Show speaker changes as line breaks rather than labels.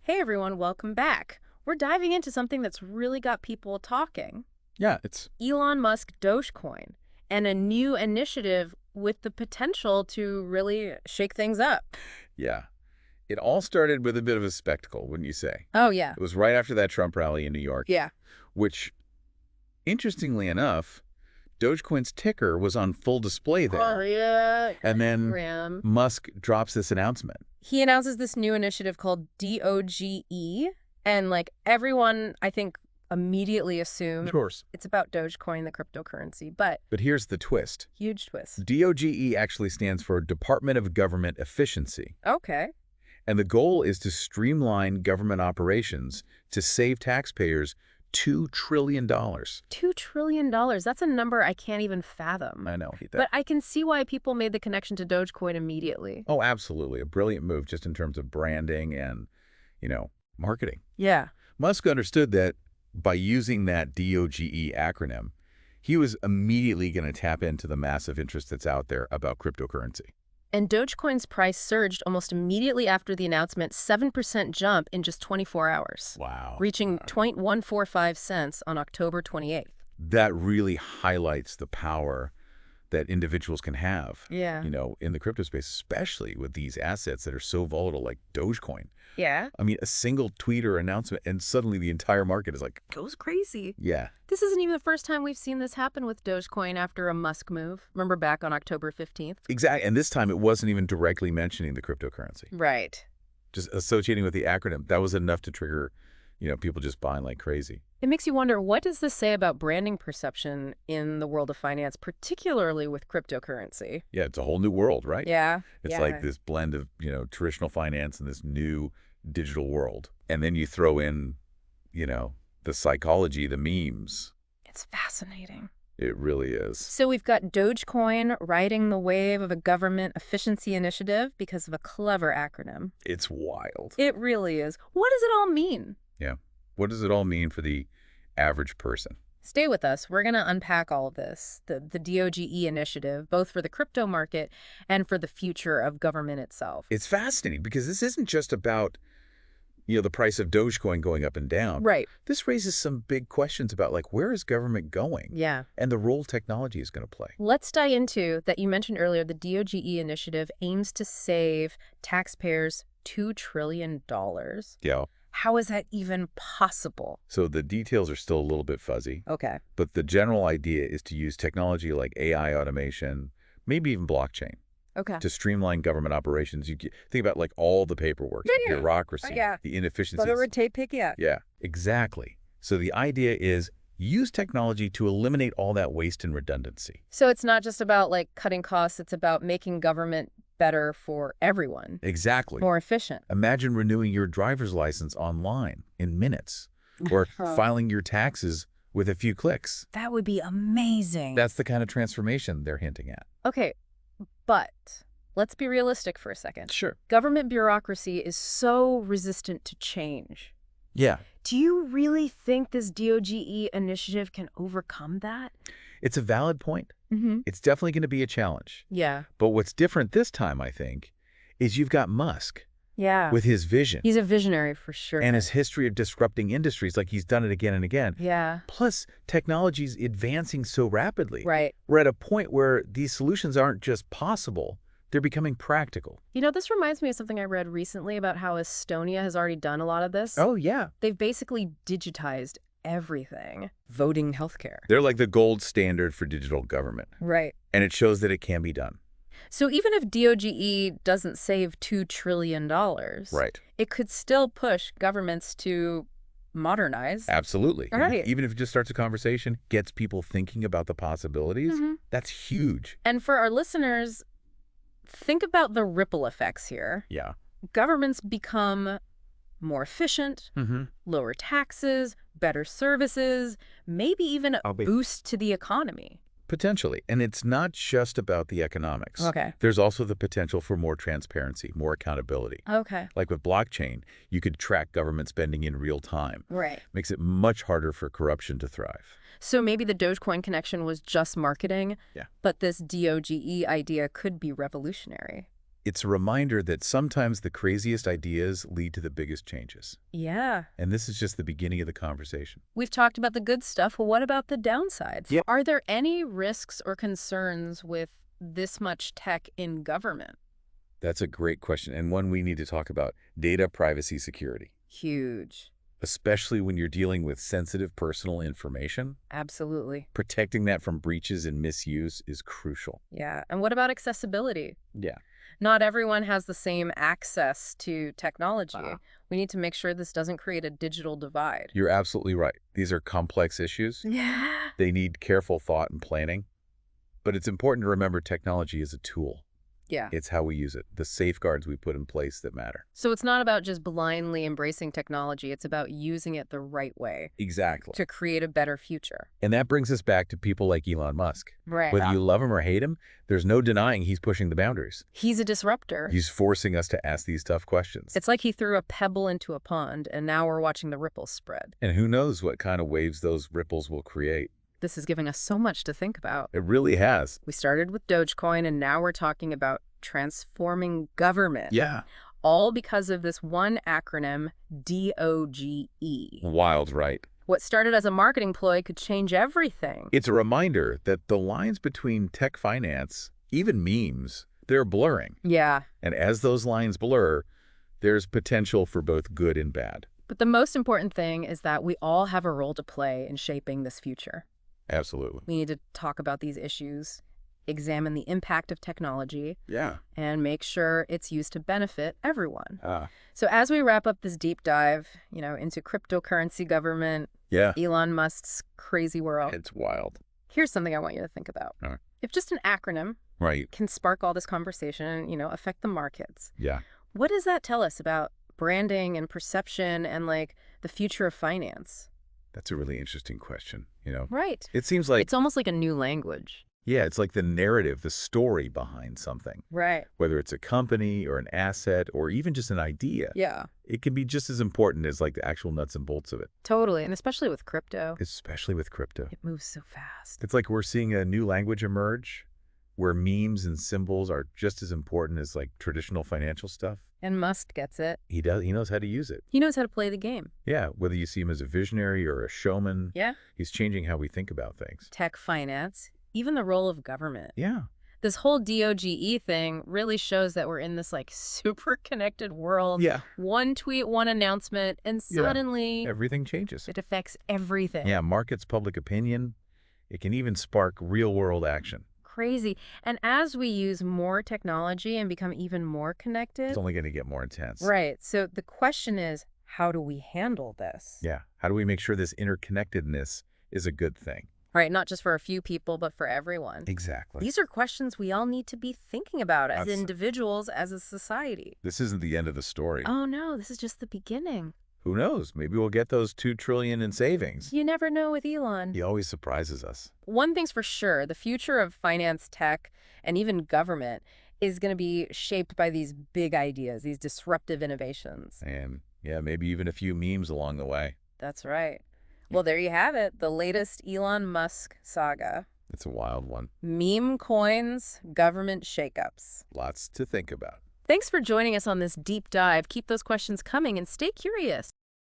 Hey everyone, welcome back. We're diving into something that's really got people talking.
Yeah, it's
Elon Musk Dogecoin, and a new initiative with the potential to really shake things up.
yeah. It all started with a bit of a spectacle, wouldn't you say?
Oh yeah.
It was right after that Trump rally in New York,
Yeah.
which, interestingly enough, Dogecoin's ticker was on full display
Oh
there.
yeah.
And then
Graham.
Musk drops this announcement.
He announces this new initiative called D.O.G.E. And everyone, I think, immediately assumed
Of course.
it's about Dogecoin, the cryptocurrency, but
But here's the twist.
huge twist.
DOGE actually stands for Department of Government Efficiency.
Okay.
And the goal is to streamline government operations to save taxpayers $2 trillion.
$2 trillion. That's a number I can't even fathom.
I know. Hate that.
But I can see why people made the connection to Dogecoin immediately.
Oh, absolutely. A brilliant move just in terms of branding and, marketing.
Yeah.
Musk understood that by using that DOGE acronym, he was immediately going to tap into the massive interest that's out there about cryptocurrency.
And Dogecoin's price surged almost immediately after the announcement, 7% jump in just 24 hours.
Wow.
Reaching 0.145 cents on October 28th.
That really highlights the power that individuals can have,
Yeah.
in the crypto space, especially with these assets that are so volatile like Dogecoin.
Yeah.
I mean, a single tweet or announcement and suddenly the entire market is like,
Goes crazy.
yeah.
This isn't even the first time we've seen this happen with Dogecoin after a Musk move. Remember back on October 15th?
Exactly. And this time it wasn't even directly mentioning the cryptocurrency.
Right.
Just associating with the acronym. That was enough to trigger, people just buying like crazy.
It makes you wonder, what does this say about branding perception in the world of finance, particularly with cryptocurrency?
Yeah, it's a whole new world, right?
Yeah.
It's
yeah.
like this blend of, traditional finance and this new digital world. And then you throw in, the psychology, the memes.
It's fascinating.
It really is.
So we've got Dogecoin riding the wave of a government efficiency initiative because of a clever acronym.
It's wild.
It really is. What does it all mean?
Yeah. What does it all mean for the average person?
Stay with us. We're going to unpack all of this, the DOGE initiative, both for the crypto market and for the future of government itself.
It's fascinating because this isn't just about, the price of Dogecoin going up and down.
Right.
This raises some big questions about, where is government going?
Yeah.
And the role technology is going to play.
Let's dive into that. You mentioned earlier the DOGE initiative aims to save taxpayers $2 trillion.
Yeah.
How is that even possible?
So the details are still a little bit fuzzy.
Okay.
But the general idea is to use technology like AI automation, maybe even blockchain,
Okay.
to streamline government operations. Think about all the paperwork, the
Yeah.
bureaucracy,
Yeah.
the inefficiencies.
But a red tape pick, yeah.
Yeah, exactly. So the idea is use technology to eliminate all that waste and redundancy.
So it's not just about cutting costs, it's about making government better for everyone.
Exactly.
More efficient.
Imagine renewing your driver's license online in minutes or filing your taxes with a few clicks.
That would be amazing.
That's the kind of transformation they're hinting at.
Okay, but let's be realistic for a second.
Sure.
Government bureaucracy is so resistant to change.
Yeah.
Do you really think this DOGE initiative can overcome that?
It's a valid point.
Mm-hmm.
It's definitely going to be a challenge.
Yeah.
But what's different this time, I think, is you've got Musk
Yeah.
with his vision
He's a visionary for sure.
and his history of disrupting industries, like he's done it again and again.
Yeah.
Plus, technology's advancing so rapidly.
Right.
We're at a point where these solutions aren't just possible, they're becoming practical.
This reminds me of something I read recently about how Estonia has already done a lot of this.
Oh, yeah.
They've basically digitized everything. Voting, healthcare.
They're like the gold standard for digital government,
Right.
and it shows that it can be done.
So even if DOGE doesn't save $2 trillion,
Right.
it could still push governments to modernize.
Absolutely.
Right.
Even if it just starts a conversation, gets people thinking about the possibilities,
Mhm.
that's huge.
And for our listeners, think about the ripple effects here.
Yeah.
Governments become more efficient,
Mm-hmm.
lower taxes, better services, maybe even a boost to the economy.
Potentially. And it's not just about the economics.
Okay.
There's also the potential for more transparency, more accountability.
Okay.
Like with blockchain, you could track government spending in real time.
Right.
Makes it much harder for corruption to thrive.
So maybe the Dogecoin connection was just marketing,
Yeah.
but this DOGE idea could be revolutionary.
It's a reminder that sometimes the craziest ideas lead to the biggest changes.
Yeah.
And this is just the beginning of the conversation.
We've talked about the good stuff. Well, what about the downsides?
Yeah.
Are there any risks or concerns with this much tech in government?
That's a great question, and one we need to talk about: data privacy security.
Huge.
Especially when you're dealing with sensitive personal information,
Absolutely.
protecting that from breaches and misuse is crucial.
Yeah. And what about accessibility?
Yeah.
Not everyone has the same access to technology.
Uh-huh.
We need to make sure this doesn't create a digital divide.
You're absolutely right. These are complex issues.
Yeah.
They need careful thought and planning. But it's important to remember technology is a tool.
Yeah.
It's how we use it, the safeguards we put in place that matter.
So it's not about just blindly embracing technology. It's about using it the right way
Exactly.
to create a better future.
And that brings us back to people like Elon Musk.
Right.
Whether you love him or hate him, there's no denying he's pushing the boundaries.
He's a disruptor.
He's forcing us to ask these tough questions.
It's like he threw a pebble into a pond, and now we're watching the ripples spread.
And who knows what kind of waves those ripples will create.
This is giving us so much to think about.
It really has.
We started with Dogecoin, and now we're talking about transforming government.
Yeah.
All because of this one acronym, DOGE.
Wild, right?
What started as a marketing ploy could change everything.
It's a reminder that the lines between tech finance, even memes, they're blurring.
Yeah.
And as those lines blur, there's potential for both good and bad.
But the most important thing is that we all have a role to play in shaping this future.
Absolutely.
We need to talk about these issues, examine the impact of technology,
Yeah.
and make sure it's used to benefit everyone.
Ah.
So as we wrap up this deep dive, into cryptocurrency government,
Yeah.
Elon Musk's crazy world,
It's wild.
here's something I want you to think about.
All right.
If just an acronym
Right.
can spark all this conversation and, affect the markets,
Yeah.
what does that tell us about branding and perception and, the future of finance?
That's a really interesting question,
Right.
It seems like,
It's almost like a new language.
yeah, it's like the narrative, the story behind something.
Right.
Whether it's a company or an asset or even just an idea,
Yeah.
it can be just as important as like the actual nuts and bolts of it,
Totally. And especially with crypto.
especially with crypto.
It moves so fast.
It's like we're seeing a new language emerge where memes and symbols are just as important as like traditional financial stuff.
And Musk gets it.
He knows how to use it.
He knows how to play the game.
Yeah, whether you see him as a visionary or a showman,
Yeah.
he's changing how we think about things.
Tech finance, even the role of government.
Yeah.
This whole DOGE thing really shows that we're in this super connected world.
Yeah.
One tweet, one announcement, and
Yeah.
suddenly
Everything changes.
it affects everything.
Yeah, markets, public opinion. It can even spark real-world action.
Crazy. And as we use more technology and become even more connected,
It's only going to get more intense.
right. So the question is, how do we handle this?
Yeah. How do we make sure this interconnectedness is a good thing?
Right. Not just for a few people, but for everyone.
Exactly.
These are questions we all need to be thinking about as
Abs-
individuals, as a society.
This isn't the end of the story.
Oh, no, this is just the beginning.
Who knows? Maybe we'll get those $2 trillion in savings.
You never know with Elon.
He always surprises us.
One thing's for sure, the future of finance, tech, and even government is going to be shaped by these big ideas, these disruptive innovations.
And yeah, maybe even a few memes along the way.
That's right. Well, there you have it, the latest Elon Musk saga.
It's a wild one.
Meme coins, government shakeups.
Lots to think about.
Thanks for joining us on this deep dive. Keep those questions coming and stay curious.